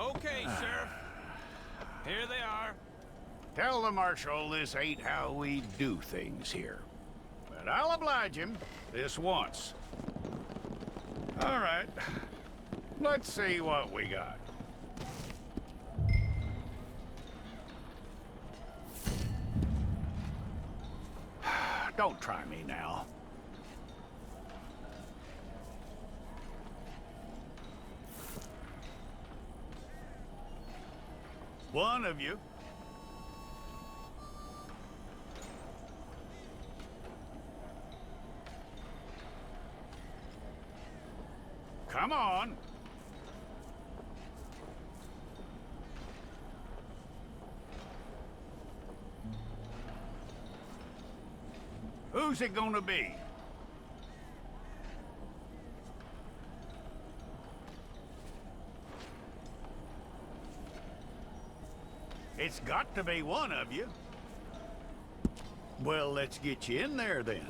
Okay, Sheriff. Here they are. Tell the Marshal this ain't how we do things here. But I'll oblige him this once. All right. Let's see what we got. Don't try me now. One of you. Come on. Who's it gonna be? It's got to be one of you. Well, let's get you in there then.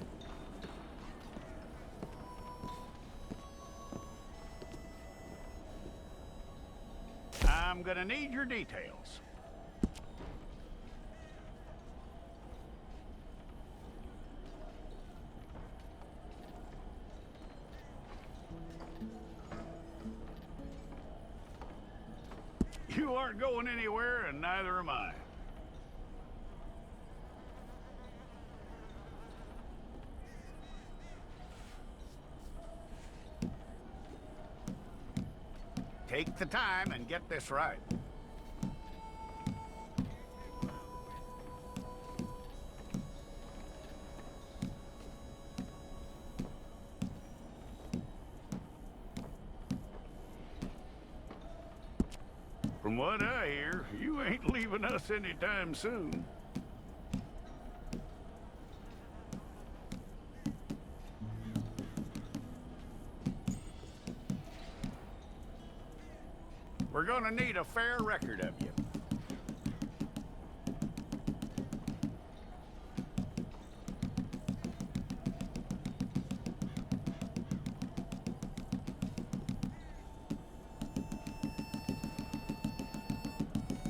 I'm gonna need your details. You aren't going anywhere, and neither am I. Take the time and get this right. From what I hear, you ain't leaving us anytime soon. We're gonna need a fair record of you.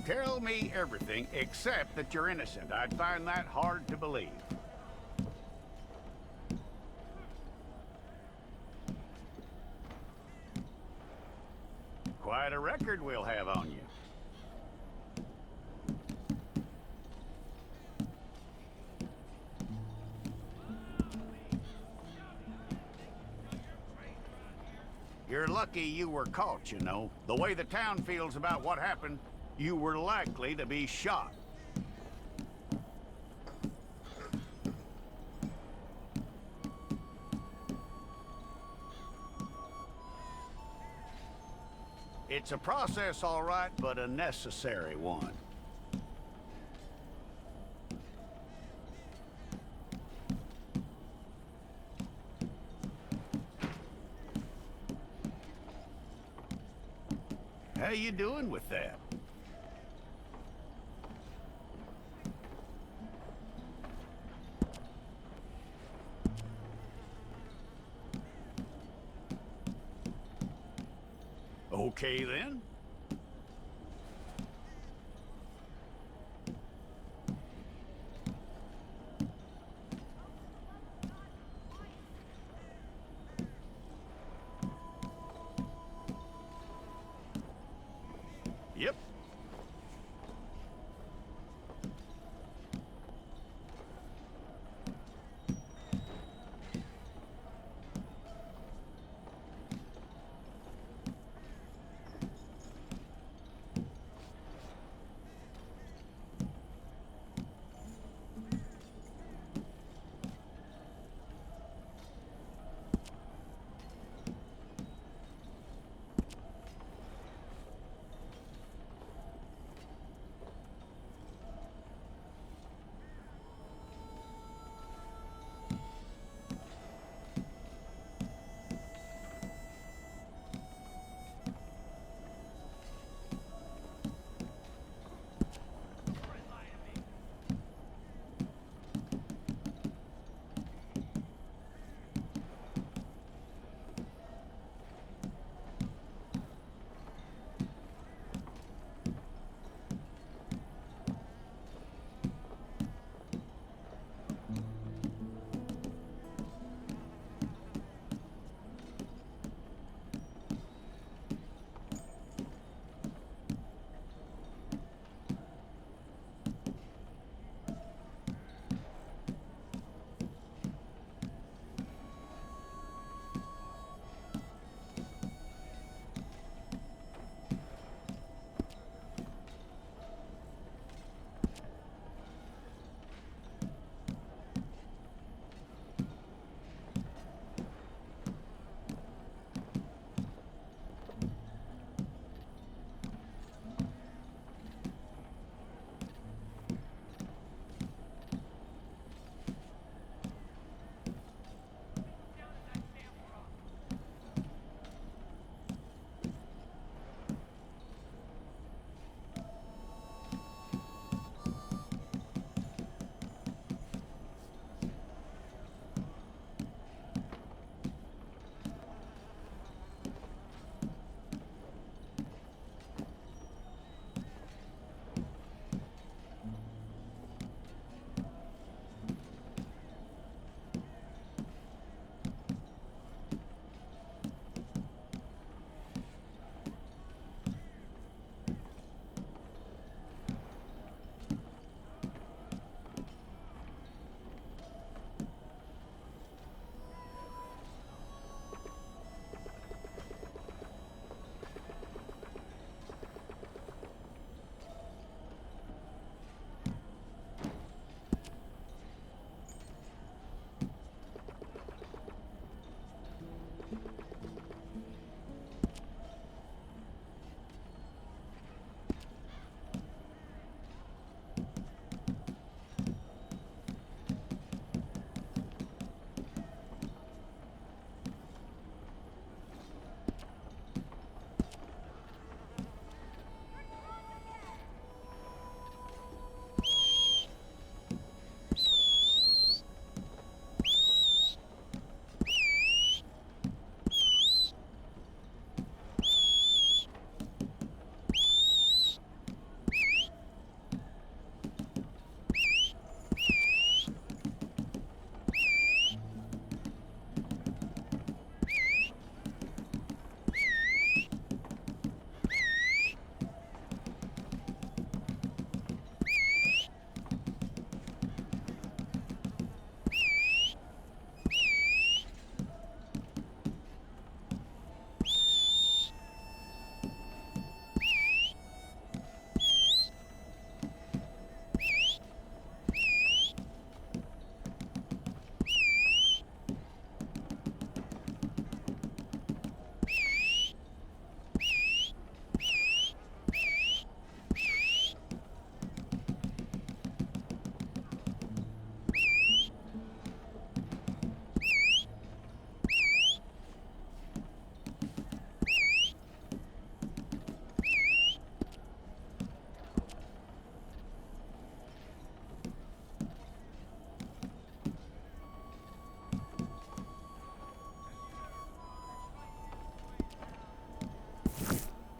Tell me everything except that you're innocent. I'd find that hard to believe. Quite a record we'll have on you. You're lucky you were caught, you know. The way the town feels about what happened, you were likely to be shot. It's a process, all right, but a necessary one. How you doing with that? Okay, then. Yep.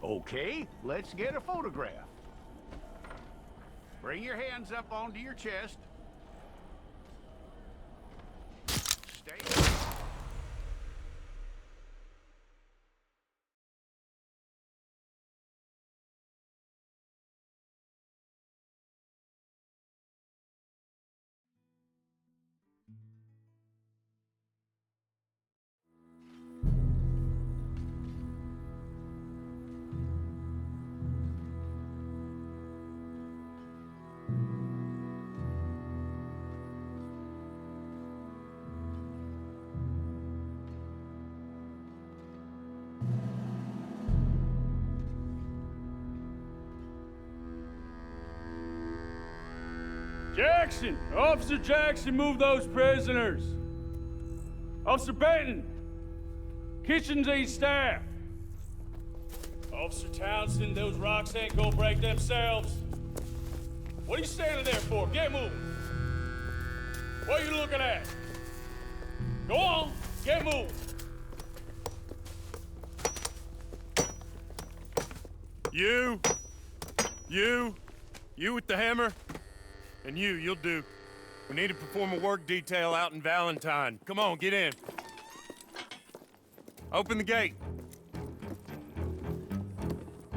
Okay, let's get a photograph. Bring your hands up onto your chest. Stay. Jackson! Officer Jackson, move those prisoners! Officer Benton! Kitchens aid staff! Officer Townsend, those rocks ain't gonna break themselves. What are you standing there for? Get moving! What are you looking at? Go on, get moving! You with the hammer? And you'll do. We need to perform a work detail out in Valentine. Come on, get in. Open the gate.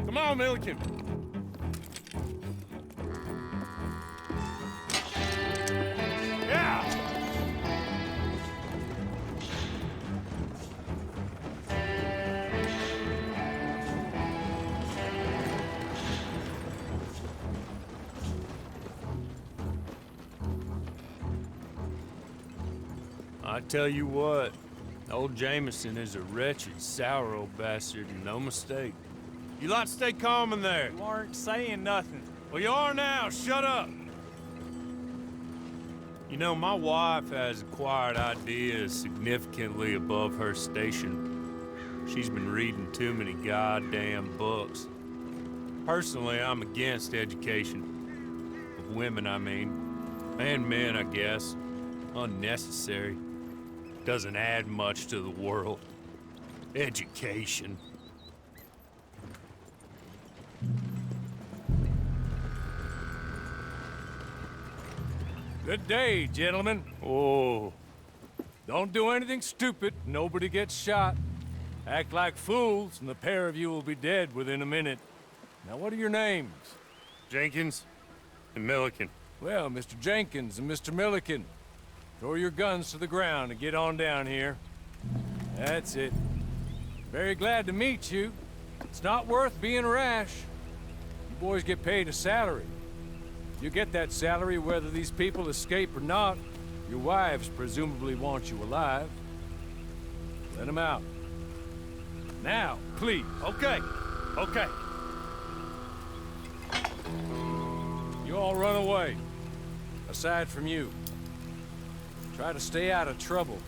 Come on, Milliken. Yeah! I tell you what, old Jameson is a wretched, sour old bastard, and no mistake. You lot stay calm in there. You aren't saying nothing. Well, you are now. Shut up. You know, my wife has acquired ideas significantly above her station. She's been reading too many goddamn books. Personally, I'm against education. Of women, I mean. And men, I guess. Unnecessary. Doesn't add much to the world. Education. Good day, gentlemen. Oh, Don't do anything stupid. Nobody gets shot. Act like fools, and the pair of you will be dead within a minute. Now, what are your names? Jenkins and Milliken. Well, Mr. Jenkins and Mr. Milliken, throw your guns to the ground and get on down here. That's it. Very glad to meet you. It's not worth being rash. You boys get paid a salary. You get that salary whether these people escape or not. Your wives presumably want you alive. Let them out. Now, please. Okay. You all run away. Aside from you. Try to stay out of trouble.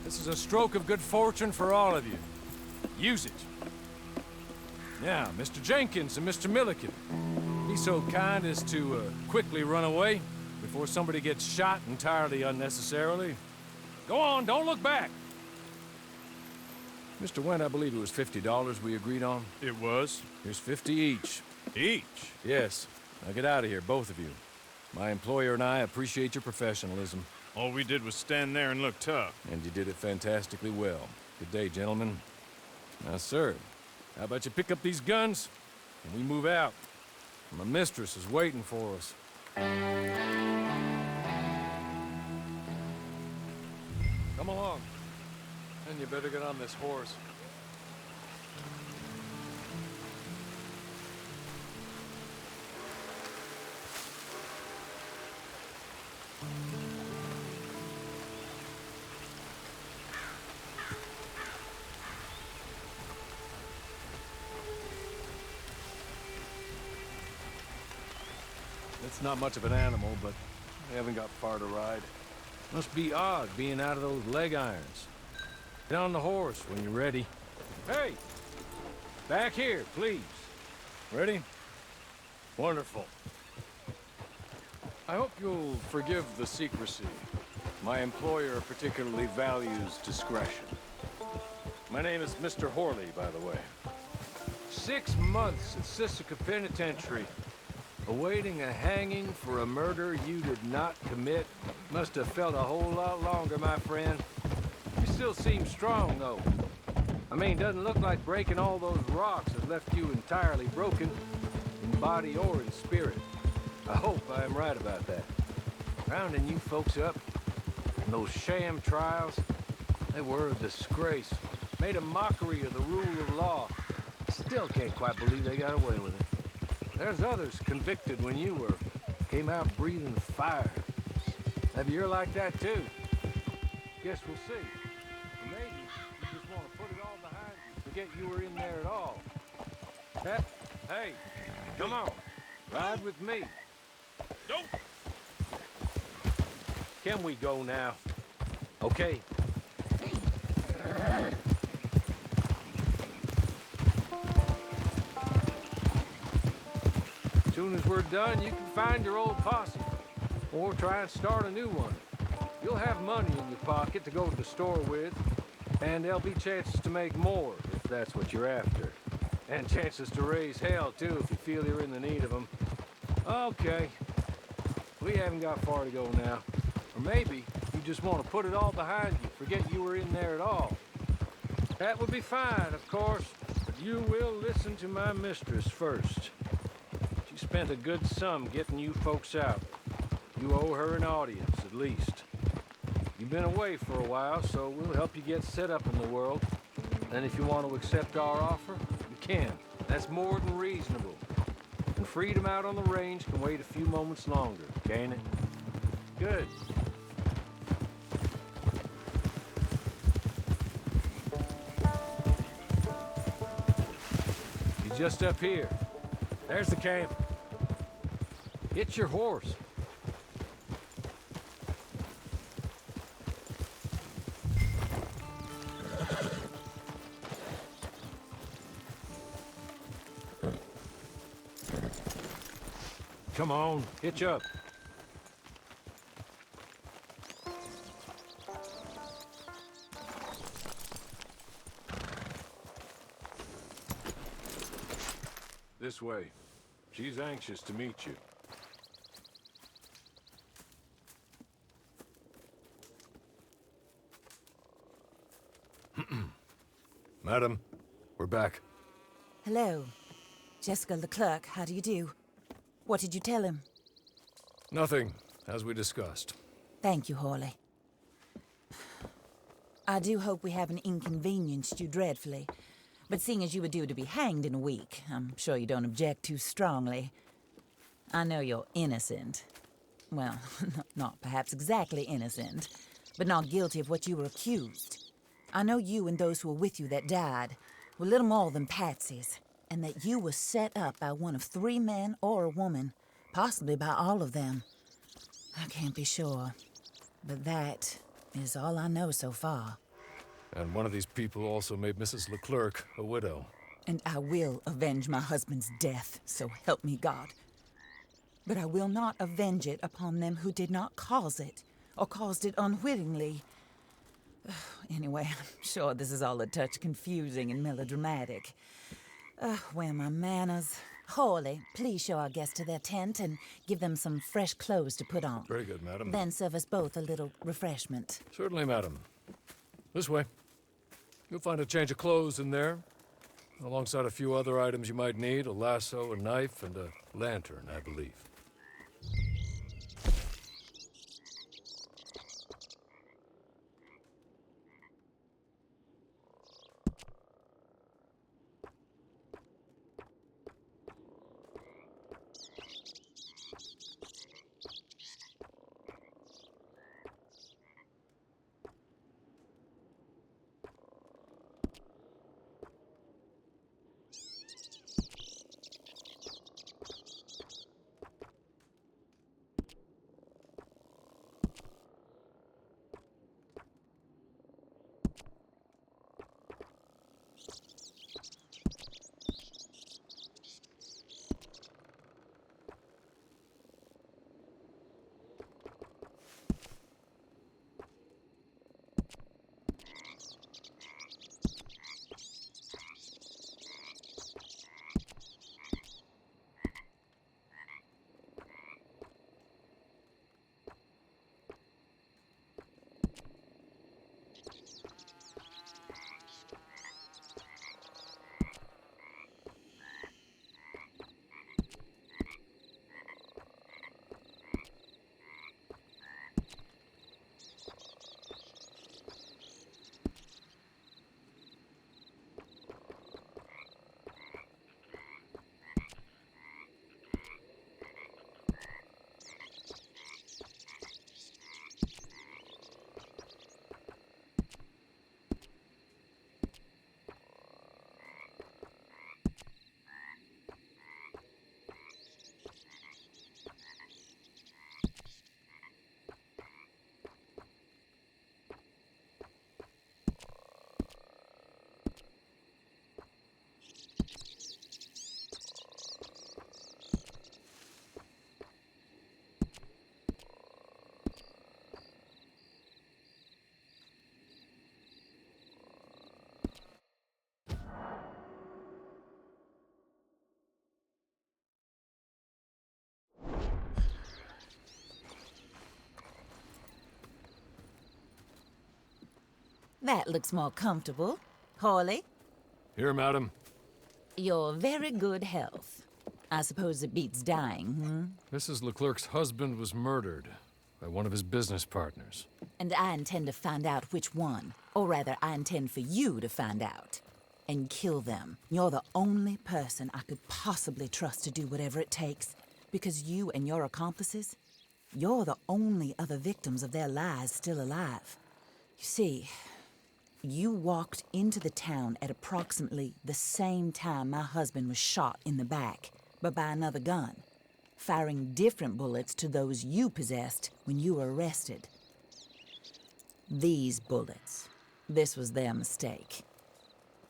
This is a stroke of good fortune for all of you. Use it. Now, Mr. Jenkins and Mr. Milliken, be so kind as to quickly run away before somebody gets shot entirely unnecessarily. Go on, don't look back. Mr. Wendt, I believe it was $50 we agreed on. It was. Here's 50 each. Each? Yes. Now get out of here, both of you. My employer and I appreciate your professionalism. All we did was stand there and look tough. And you did it fantastically well. Good day, gentlemen. Now, sir, how about you pick up these guns, and we move out? My mistress is waiting for us. Come along. And you better get on this horse. It's not much of an animal, but we haven't got far to ride. Must be odd being out of those leg irons. Get on the horse when you're ready. Hey! Back here, please. Ready? Wonderful. I hope you'll forgive the secrecy. My employer particularly values discretion. My name is Mr. Horley, by the way. 6 months at Sisika Penitentiary, awaiting a hanging for a murder you did not commit. Must have felt a whole lot longer, my friend. You still seem strong, though. I mean, doesn't look like breaking all those rocks has left you entirely broken, in body or in spirit. I hope I am right about that. Rounding you folks up, and those sham trials, they were a disgrace. Made a mockery of the rule of law. Still can't quite believe they got away with it. There's others convicted when you were. Came out breathing fire. Maybe you're like that too. Guess we'll see. Or maybe you just want to put it all behind you. Forget you were in there at all. Hey, come on. Ride with me. Don't! Can we go now? Okay. As soon as we're done, you can find your old posse. Or try and start a new one. You'll have money in your pocket to go to the store with, and there'll be chances to make more, if that's what you're after. And chances to raise hell, too, if you feel you're in the need of them. Okay. We haven't got far to go now. Or maybe you just want to put it all behind you, forget you were in there at all. That would be fine, of course, but you will listen to my mistress first. She spent a good sum getting you folks out. You owe her an audience, at least. You've been away for a while, so we'll help you get set up in the world. And if you want to accept our offer, you can. That's more than reasonable. And freedom out on the range can wait a few moments longer, can't it? Good. You're just up here. There's the camp. Get your horse. Come on, hitch up. This way. She's anxious to meet you. Madam, we're back. Hello. Jessica Leclerc, how do you do? What did you tell him? Nothing, as we discussed. Thank you, Hawley. I do hope we haven't inconvenienced you dreadfully. But seeing as you were due to be hanged in a week, I'm sure you don't object too strongly. I know you're innocent. Well, not perhaps exactly innocent, but not guilty of what you were accused. I know you and those who were with you that died were little more than patsies, and that you were set up by one of 3 men or a woman, possibly by all of them. I can't be sure, but that is all I know so far. And one of these people also made Mrs. Leclerc a widow. And I will avenge my husband's death, so help me God. But I will not avenge it upon them who did not cause it, or caused it unwittingly. Anyway, I'm sure this is all a touch confusing and melodramatic. Where are my manners? Hawley, please show our guests to their tent and give them some fresh clothes to put on. Very good, madam. Then serve us both a little refreshment. Certainly, madam. This way. You'll find a change of clothes in there, alongside a few other items you might need, a lasso, a knife, and a lantern, I believe. That looks more comfortable. Hawley, Here, madam. your very good health. I suppose it beats dying, Mrs. Leclerc's husband was murdered by one of his business partners. And I intend to find out which one. Or rather, I intend for you to find out. And kill them. You're the only person I could possibly trust to do whatever it takes. Because you and your accomplices, you're the only other victims of their lies still alive. You see, you walked into the town at approximately the same time my husband was shot in the back, but by another gun, firing different bullets to those you possessed when you were arrested. These bullets, this was their mistake.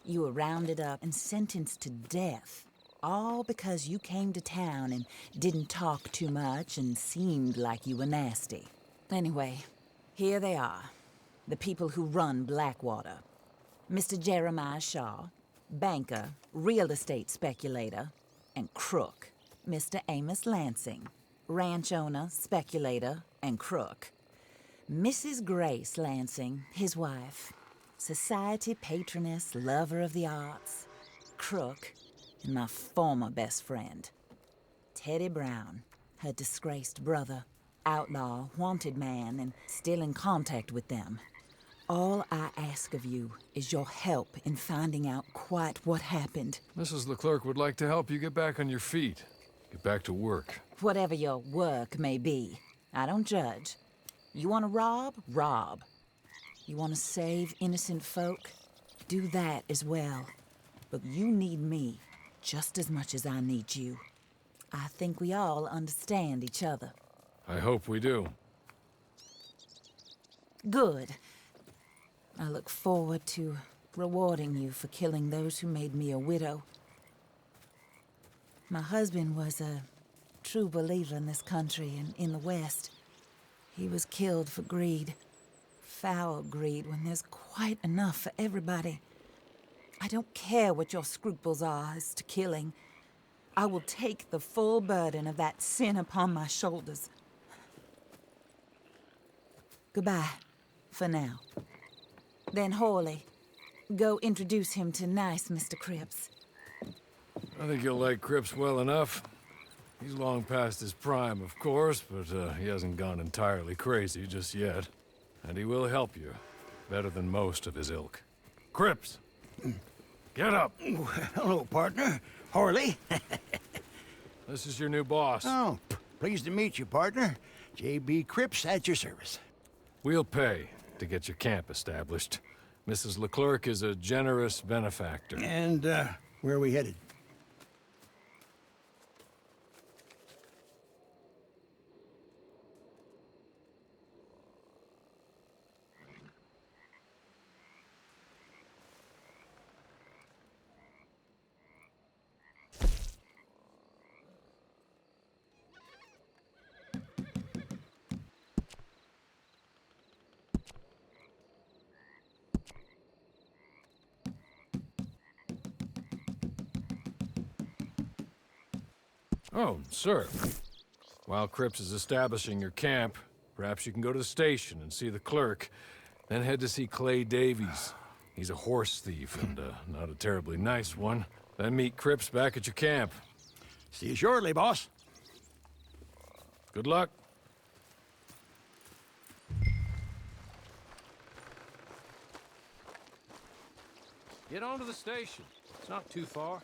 You were rounded up and sentenced to death, all because you came to town and didn't talk too much and seemed like you were nasty. Anyway, here they are, the people who run Blackwater. Mr. Jeremiah Shaw, banker, real estate speculator, and crook. Mr. Amos Lansing, ranch owner, speculator, and crook. Mrs. Grace Lansing, his wife, society patroness, lover of the arts, crook, and my former best friend. Teddy Brown, her disgraced brother, outlaw, wanted man, and still in contact with them. All I ask of you is your help in finding out quite what happened. Mrs. Leclerc would like to help you get back on your feet. Get back to work. Whatever your work may be, I don't judge. You want to rob? Rob. You want to save innocent folk? Do that as well. But you need me just as much as I need you. I think we all understand each other. I hope we do. Good. I look forward to rewarding you for killing those who made me a widow. My husband was a true believer in this country and in the West. He was killed for greed. Foul greed when there's quite enough for everybody. I don't care what your scruples are as to killing. I will take the full burden of that sin upon my shoulders. Goodbye, for now. Then Hawley, go introduce him to nice Mr. Cripps. I think you'll like Cripps well enough. He's long past his prime, of course, but he hasn't gone entirely crazy just yet. And he will help you, better than most of his ilk. Cripps! Get up! Hello, partner. Harley. This is your new boss. Oh, pleased to meet you, partner. J.B. Cripps at your service. We'll pay to get your camp established. Mrs. Leclerc is a generous benefactor. And, where are we headed? Oh, sir. While Cripps is establishing your camp, perhaps you can go to the station and see the clerk, then head to see Clay Davies. He's a horse thief and not a terribly nice one. Then meet Cripps back at your camp. See you shortly, boss. Good luck. Get on to the station. It's not too far.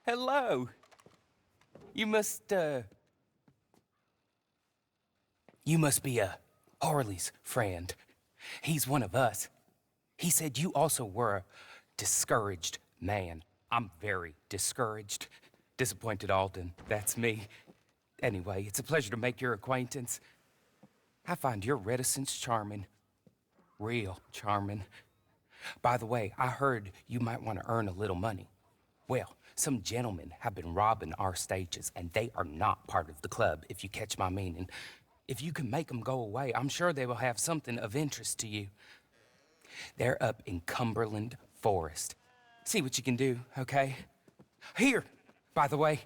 hello. You must be Harley's friend. He's one of us. He said you also were a discouraged man. I'm very discouraged. Disappointed Alden, that's me. Anyway, it's a pleasure to make your acquaintance. I find your reticence charming. Real charming. By the way, I heard you might want to earn a little money. Well, some gentlemen have been robbing our stages, and they are not part of the club, if you catch my meaning. If you can make them go away, I'm sure they will have something of interest to you. They're up in Cumberland Forest. See what you can do, okay? Here, by the way,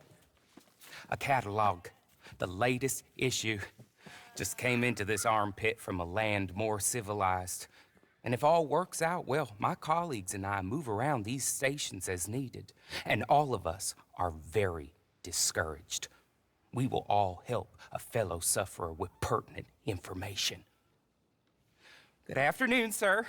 a catalog. The latest issue. Just came into this armpit from a land more civilized. And if all works out, well, my colleagues and I move around these stations as needed. And all of us are very discouraged. We will all help a fellow sufferer with pertinent information. Good afternoon, sir.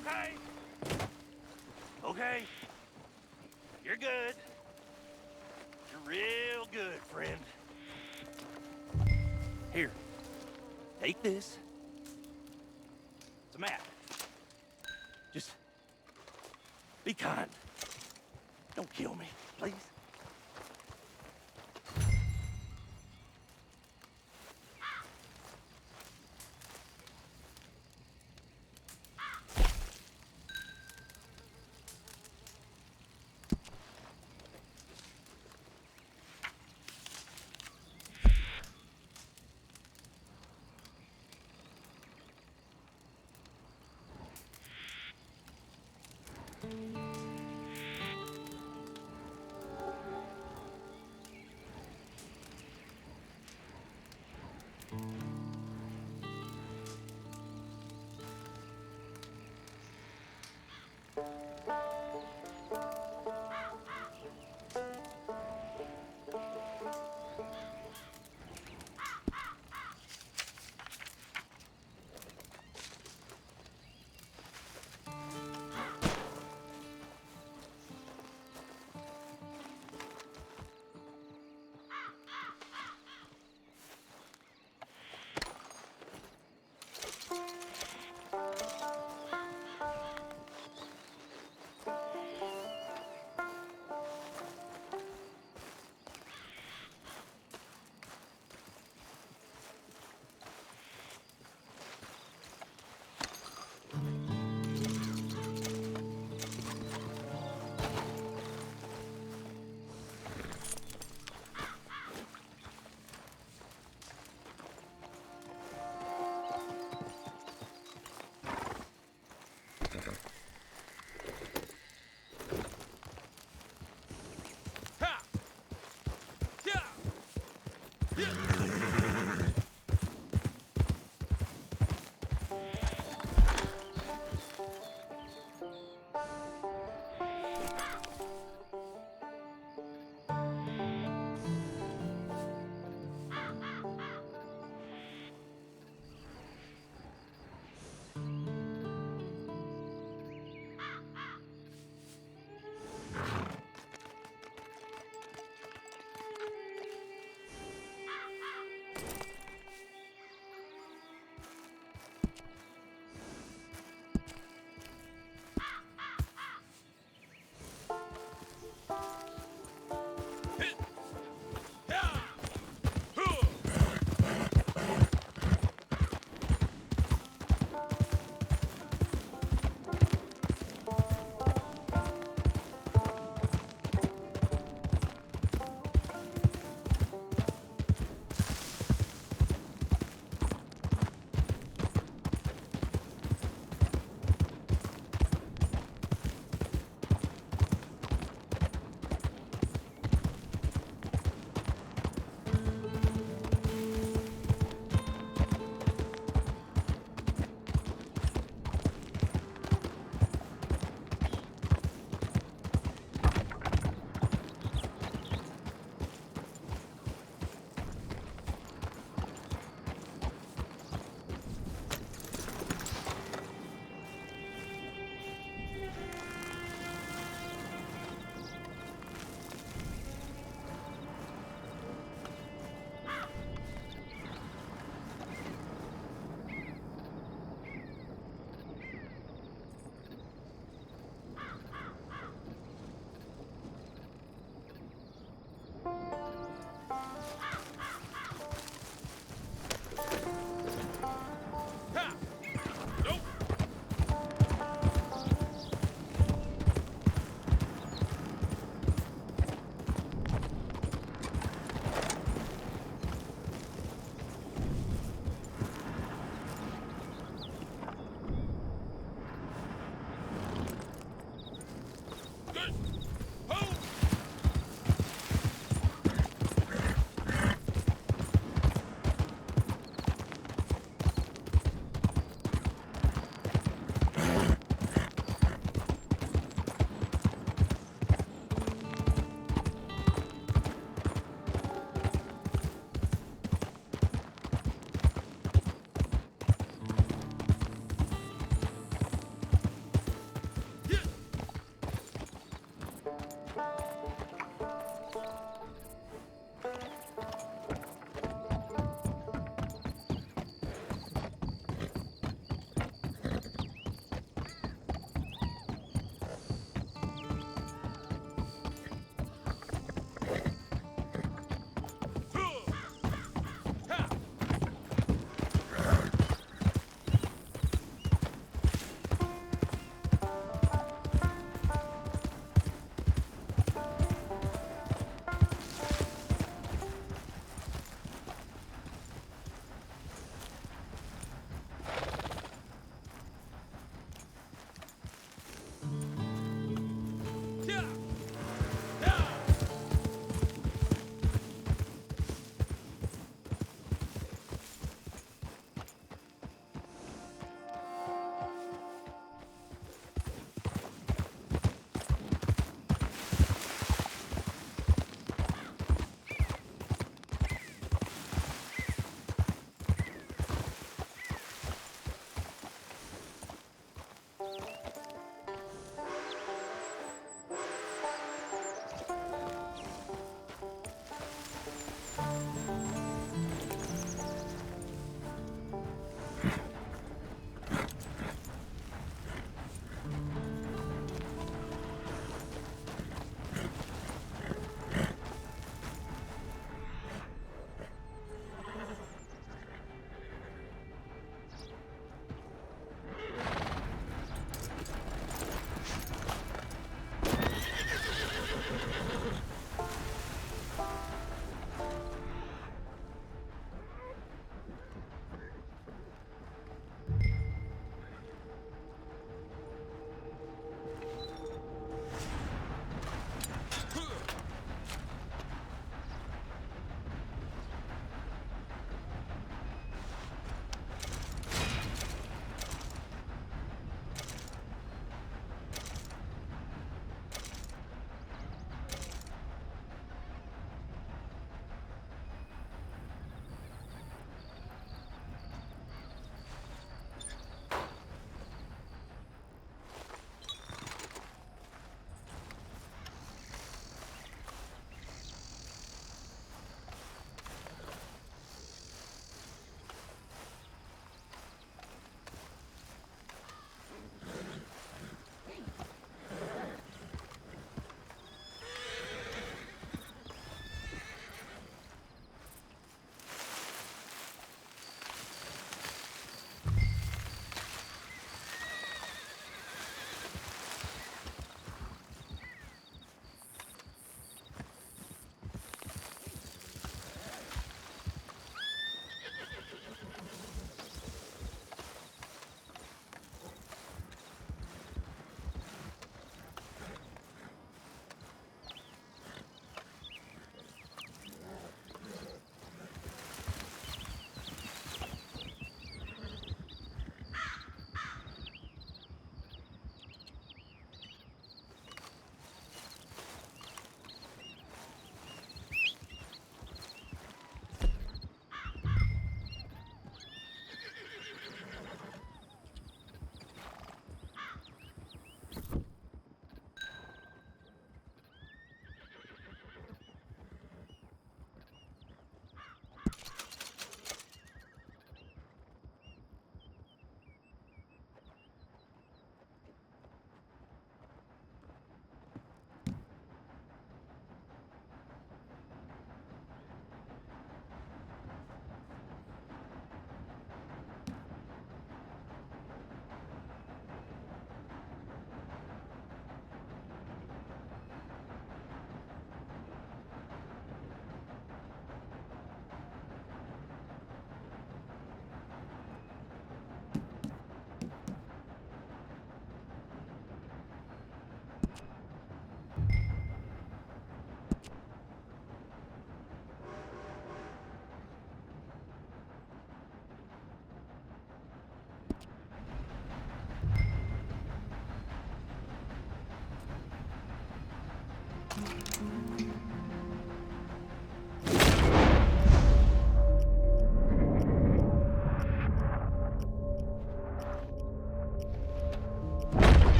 Okay. Okay. You're good. You're real good, friend. Here. Take this. It's a map. Just be kind. Don't kill me, please.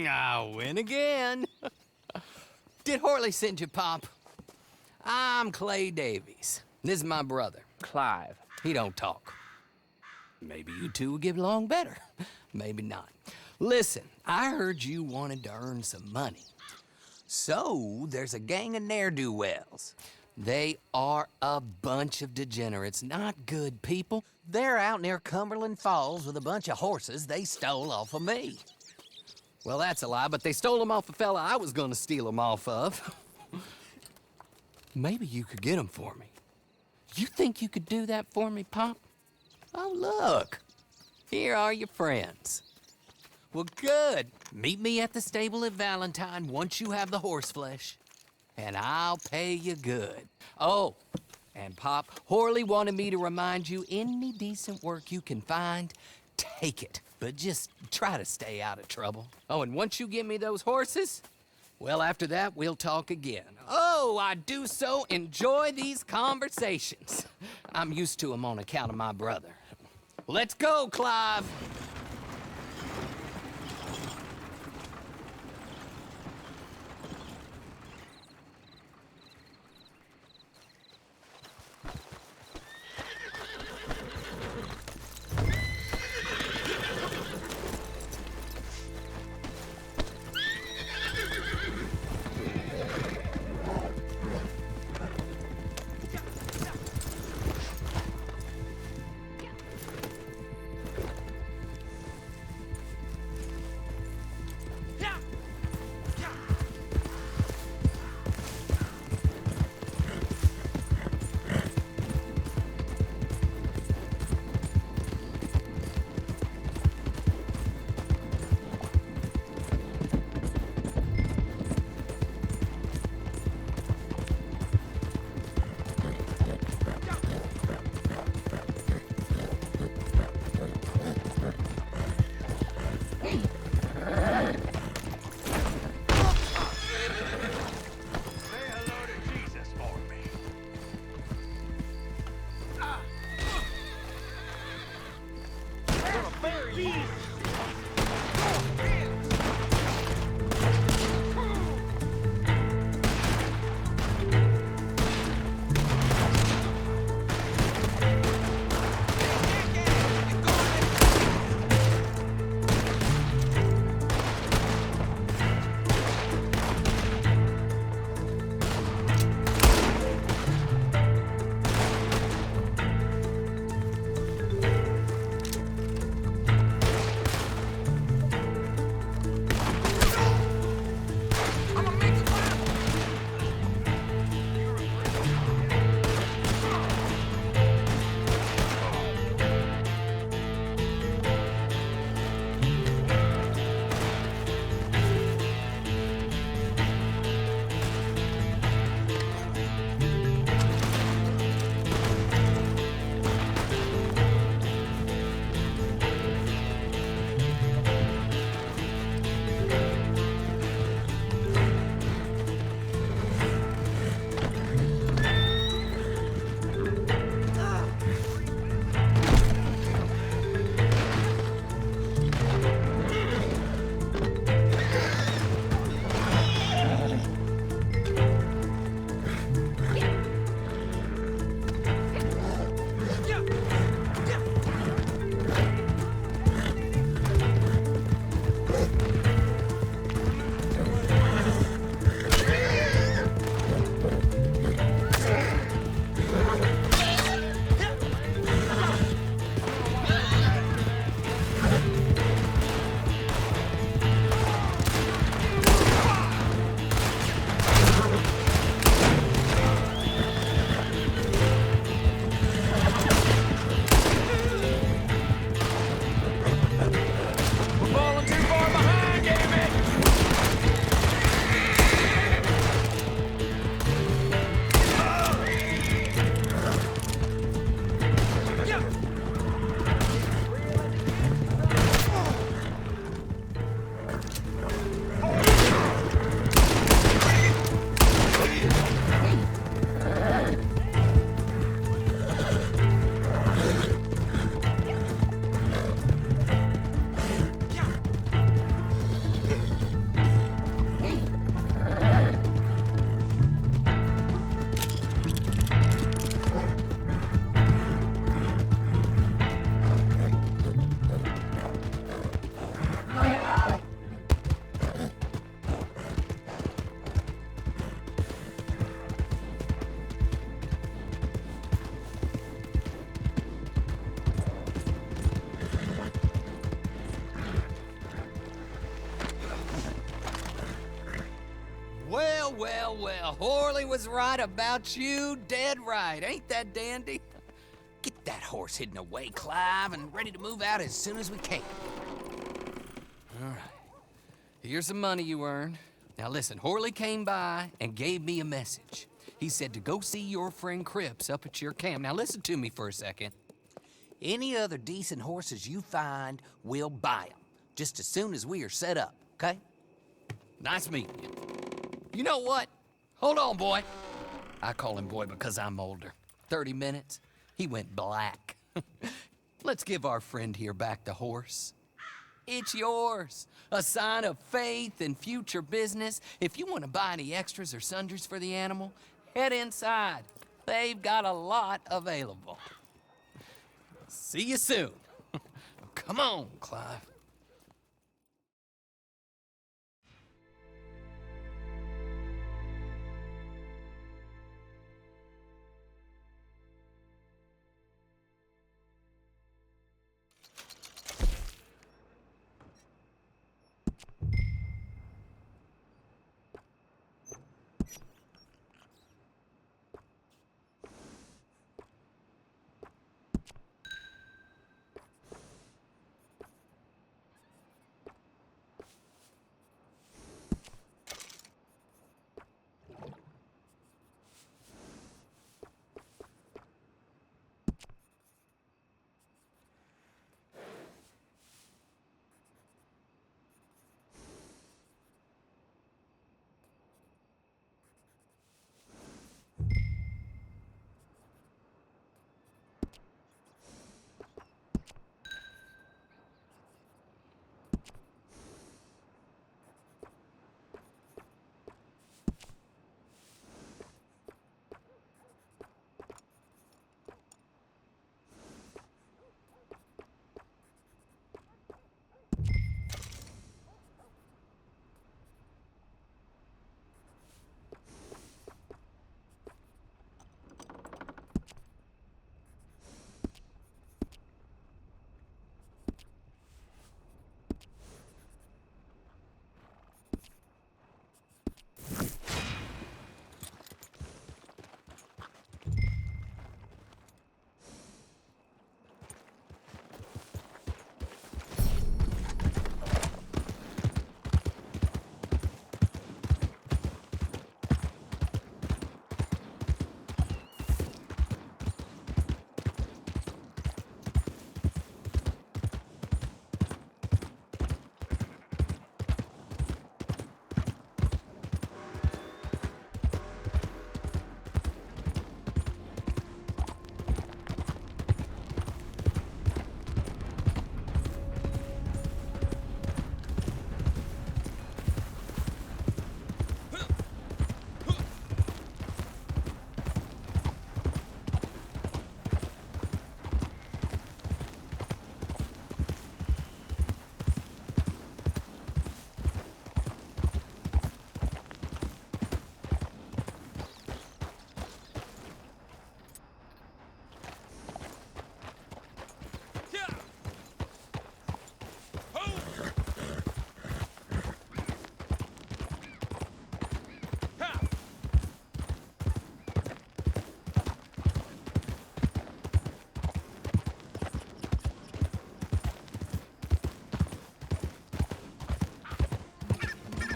I win again. Did Horley send you, Pop? I'm Clay Davies. This is my brother, Clive. He don't talk. Maybe you two will get along better. Maybe not. Listen, I heard you wanted to earn some money. So, there's a gang of ne'er-do-wells. They are a bunch of degenerates, not good people. They're out near Cumberland Falls with a bunch of horses they stole off of me. Well, that's a lie, but they stole them off a fella I was gonna steal them off of. Maybe you could get them for me. You think you could do that for me, Pop? Oh, look. Here are your friends. Well, good. Meet me at the stable at Valentine once you have the horse flesh, and I'll pay you good. Oh, and Pop, Horley wanted me to remind you, any decent work you can find, take it. But just try to stay out of trouble. Oh, and once you give me those horses, well, after that, we'll talk again. Oh, I do so enjoy these conversations. I'm used to them on account of my brother. Let's go, Clive. well, well. Horley was right about you, dead right. Ain't that dandy? Get that horse hidden away, Clive, and ready to move out as soon as we can. All right. Here's the money you earned. Now listen, Horley came by and gave me a message. He said to go see your friend Cripps up at your camp. Now listen to me for a second. Any other decent horses you find, we'll buy them. Just as soon as we are set up, okay? Nice meeting you. You know what? Hold on, boy. I call him boy because I'm older. 30 minutes, he went black. Let's give our friend here back the horse. It's yours. A sign of faith and future business. If you want to buy any extras or sundries for the animal, head inside. They've got a lot available. See you soon. Come on, Clive.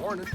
Morning.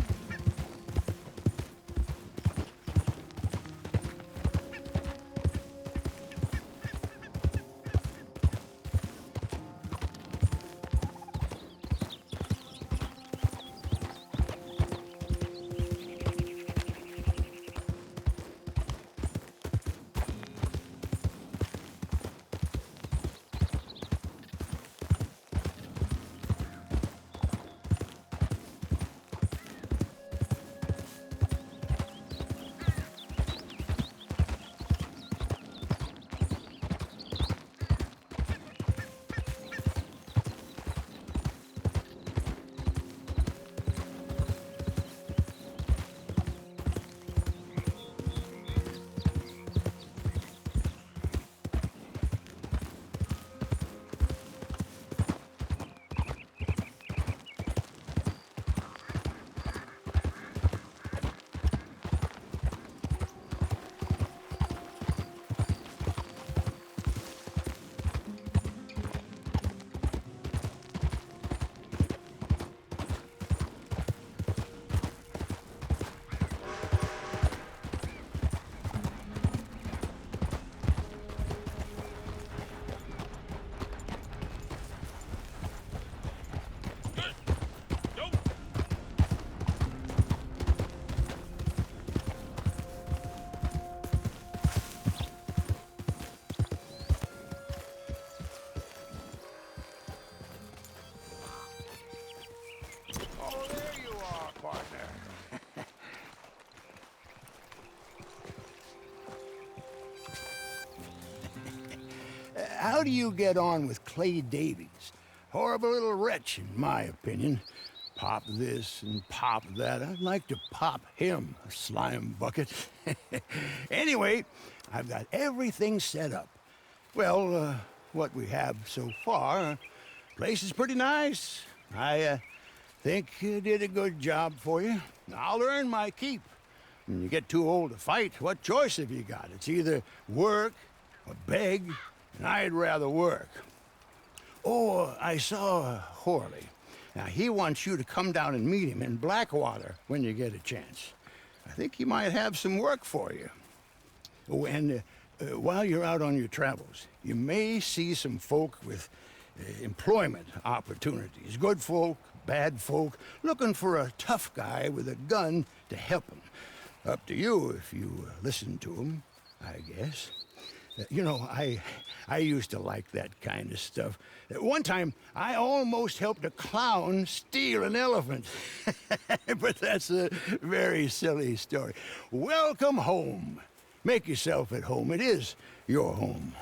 Oh, partner. How do you get on with Clay Davies? Horrible little wretch, in my opinion. Pop this and pop that. I'd like to pop him, a slime bucket. Anyway, I've got everything set up. Well, what we have so far, place is pretty nice. I think you did a good job for you. I'll earn my keep. When you get too old to fight, what choice have you got? It's either work or beg, and I'd rather work. Oh, I saw Horley. Now, he wants you to come down and meet him in Blackwater when you get a chance. I think he might have some work for you. Oh, and while you're out on your travels, you may see some folk with employment opportunities. Good folk, bad folk, looking for a tough guy with a gun to help them. Up to you if you listen to them, I guess. You know, I used to like that kind of stuff. One time, I almost helped a clown steal an elephant. But that's a very silly story. Welcome home. Make yourself at home. It is your home.